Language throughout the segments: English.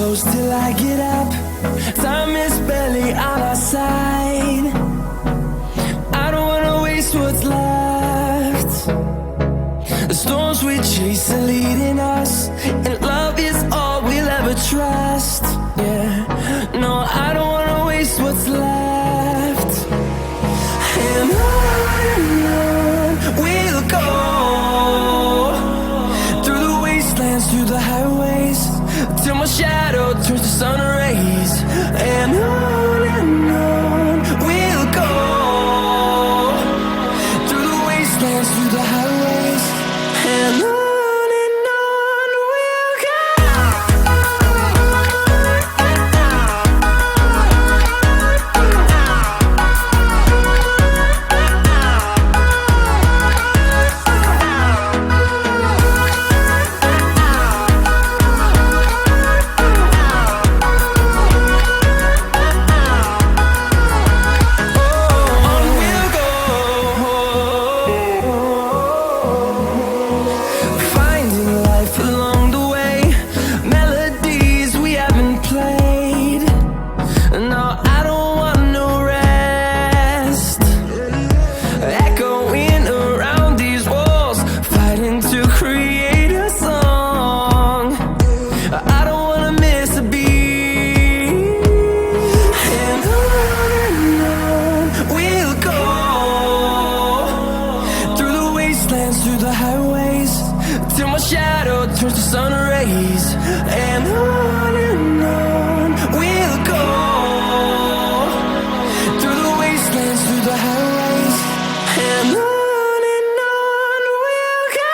close till I get up. Time is barely on our side. I don't wanna waste what's left. The storms we chase are leading us, and love is all we'll ever trust. Yeah, no, I don't wanna waste what's left. And on we'll go, through the wastelands, through the highways, till my shadow turns to sun rays. And on we'll go, through the wastelands, through the highways, and on we'll go. Through the highways, till my shadow turns to sun rays. And on we'll go, through the wastelands, through the highways, and on we'll go.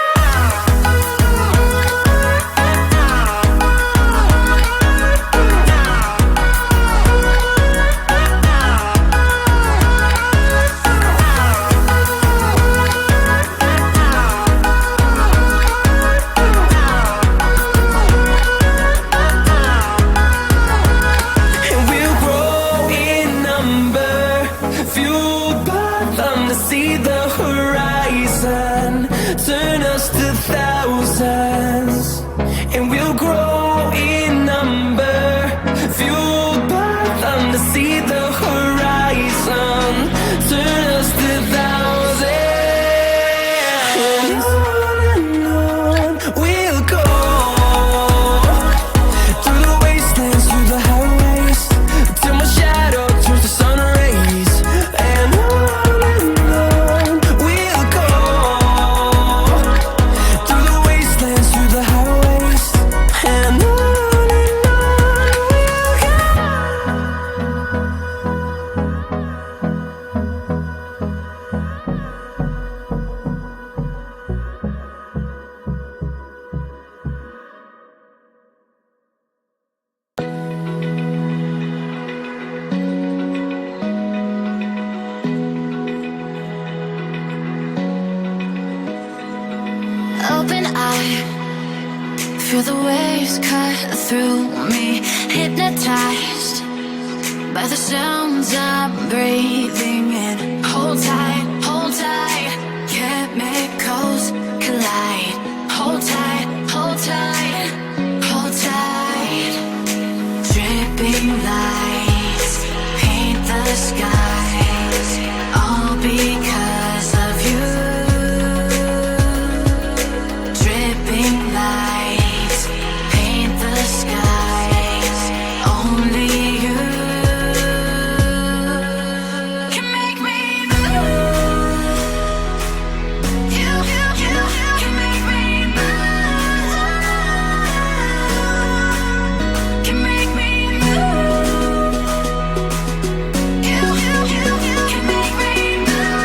See the horizon turn us to thousands, and we'll grow in number, fueled by them to see the horizon turn us to thousands. And on we'll go, through the wastelands, through the highways, till my shadow turns to sun rays. And open eye, feel the waves cut through me, hypnotized by the sounds I'm breathing in. Hold tight, chemicals collide. Hold tight, hold tight, hold tight. Dripping lights paint the skies, all because of you. Lights paint the skies, only you can make me move. You can make me move. Can make me move. You can make me move.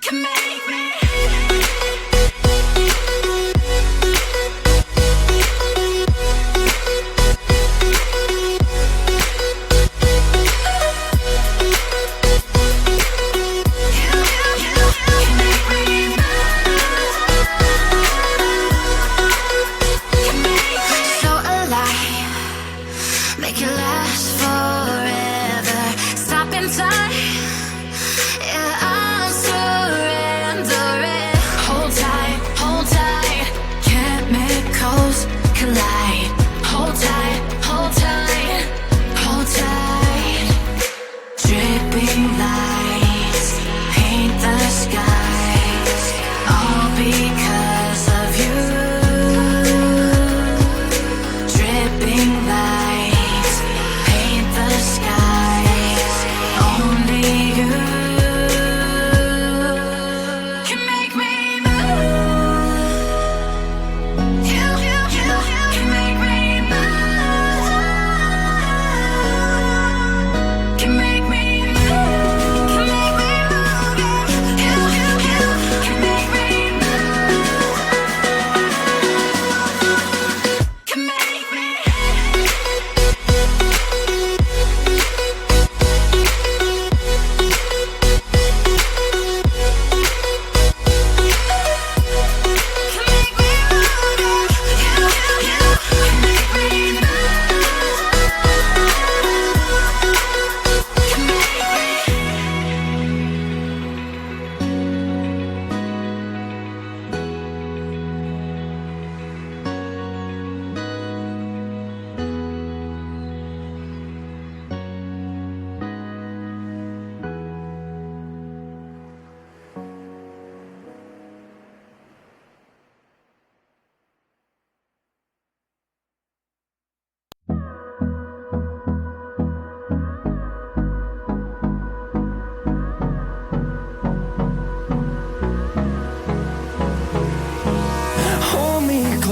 Can make me. Make it last forever. Stop in time. Yeah, I'm surrendering. Hold tight, chemicals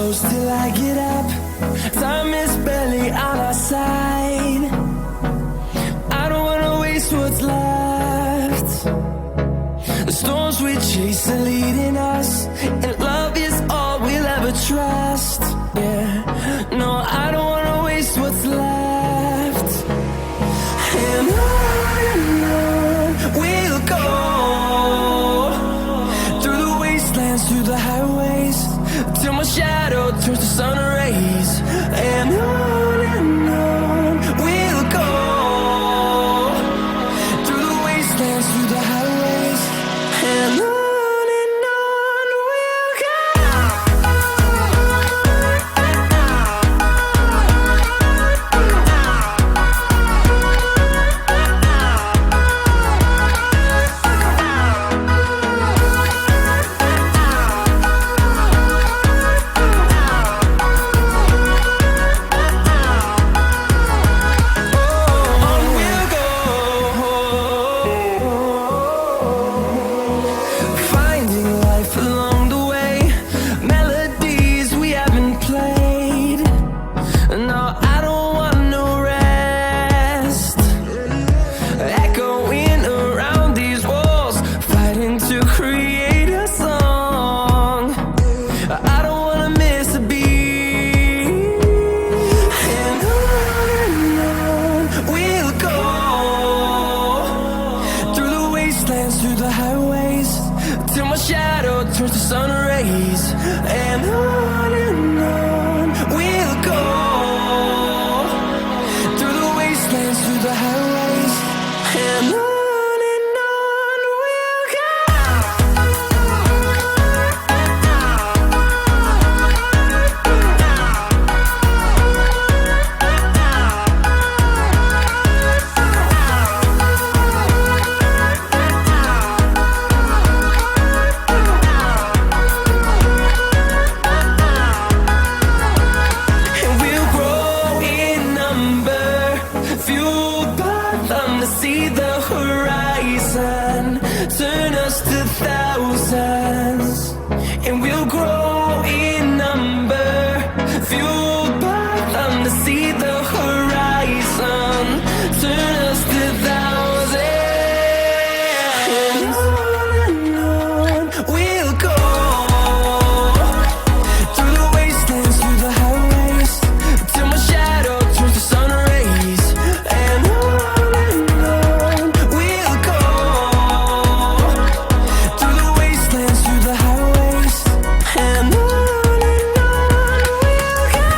close till I get up. Time is barely on our side. I don't wanna waste what's left. The storms we chase are leading us, and love is all we'll ever trust. Yeah, no, I don't wanna waste what's left. And on we'll go, through the wastelands, through the highways, till my shadow turns to sun rays. And on we'll go, through the wastelands, through the highways, and on we'll go. Finding life along the way, melodies we haven't played. No, I don't want no rest. Echoing around these walls, fighting to create a song. I don't wanna miss a beat. And on we'll go, through the wastelands, through the highways, till my shadow turns to sun rays. And on we'll go, through the wastelands, through the highways, and on we'll go. And we'll grow in number, fueled by them to see the horizon, turn us to thousands. And we'll grow in number, fueled by them to see the horizon, turn us to thousands. And on we'll go, through the wastelands, through the highways, till my shadow turns to sun rays. And on we'll go, through the wastelands, through the highways, and on we'll go.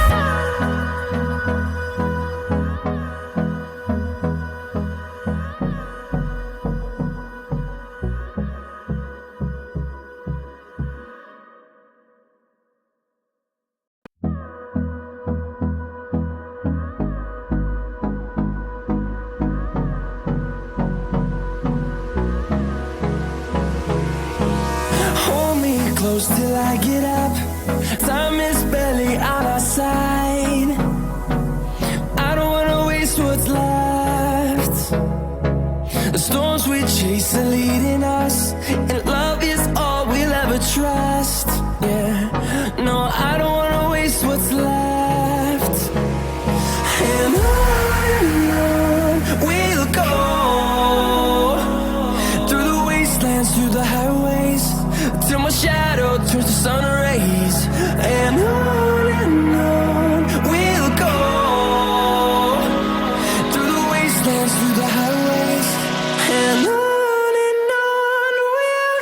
Hold me close till I get up. Time is barely on our side. I don't wanna waste what's left. The storms we chase are leading us, and love is all we'll ever trust. Yeah, no, I don't wanna waste what's left. And on we'll go, through the wastelands, through the highways, till my shadow turns to sun rays. And on we'll go, through the wastelands, through the highways, and on we'll go.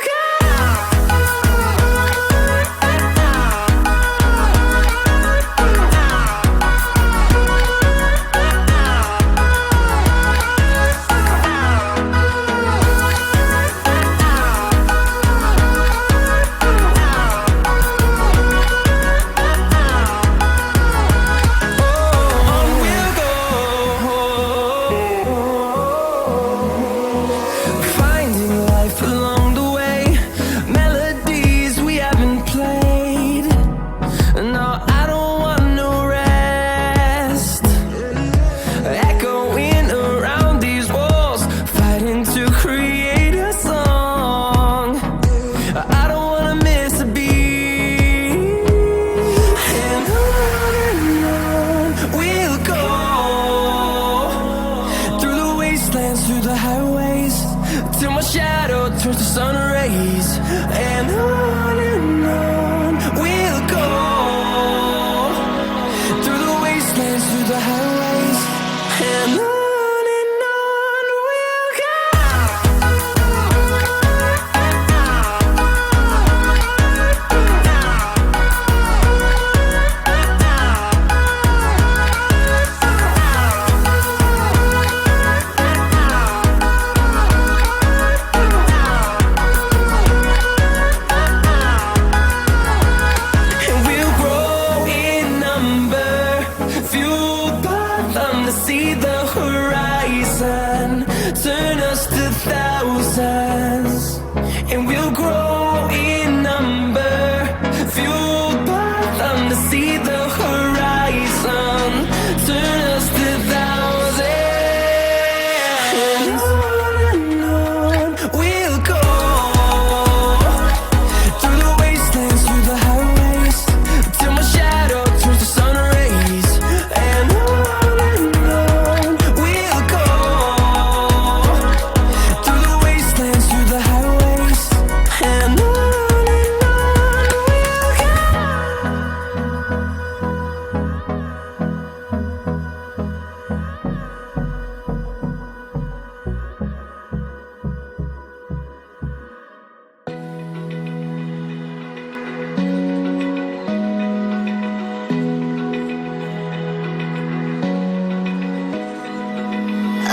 till my shadow turns to sun rays. And on we'll go, through the wastelands, through the highways, and on we'll go. See the horizon turn us to thousands, and we'll grow in number, fueled by them to see the horizon turn us to thousands. And on we'll go, through the wastelands, through the highways, till my shadow turns to sun rays. And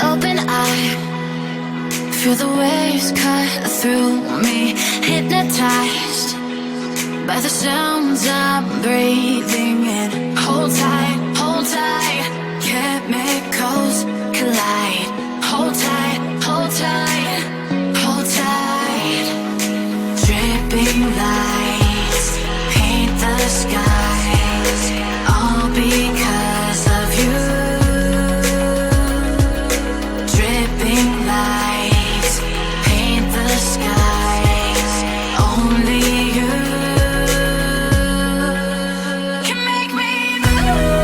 open eye, feel the waves cut through me, hypnotized by the sounds I'm breathing in. Hold tight, chemicals collide. Hold tight, hold tight, hold tight. Dripping lights paint the skies, all because of you. Dripping lights paint the skies, only you can make me move.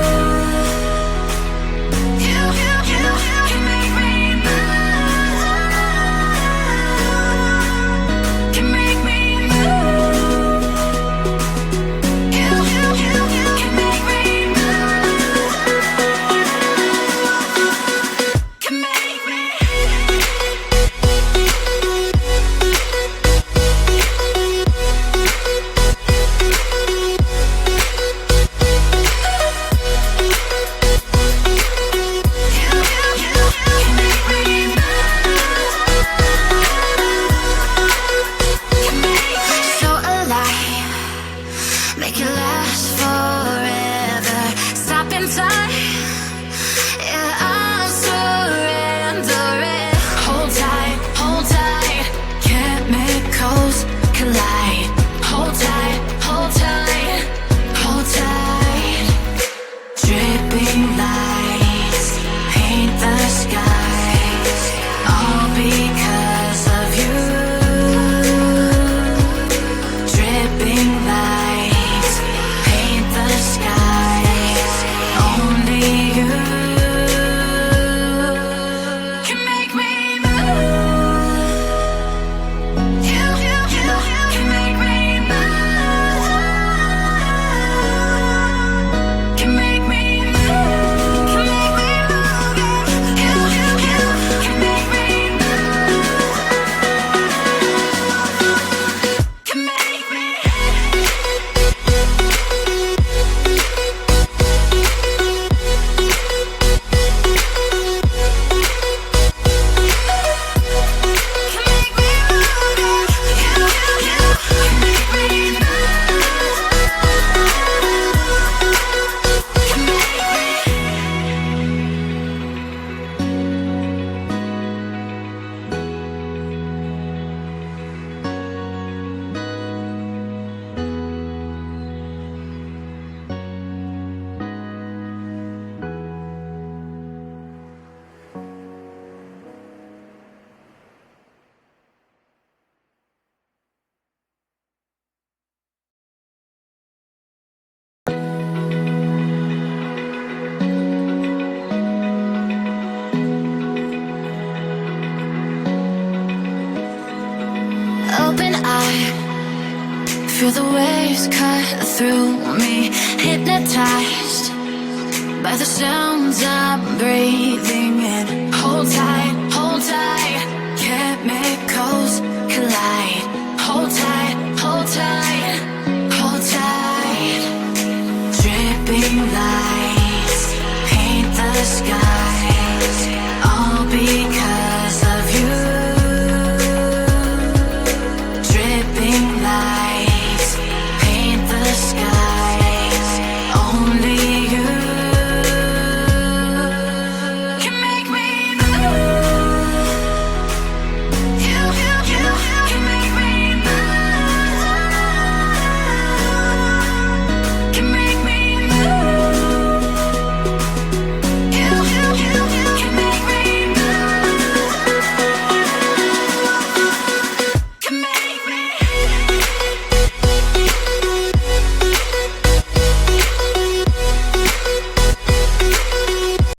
Feel the waves cut through me, hypnotized by the sounds I'm breathing.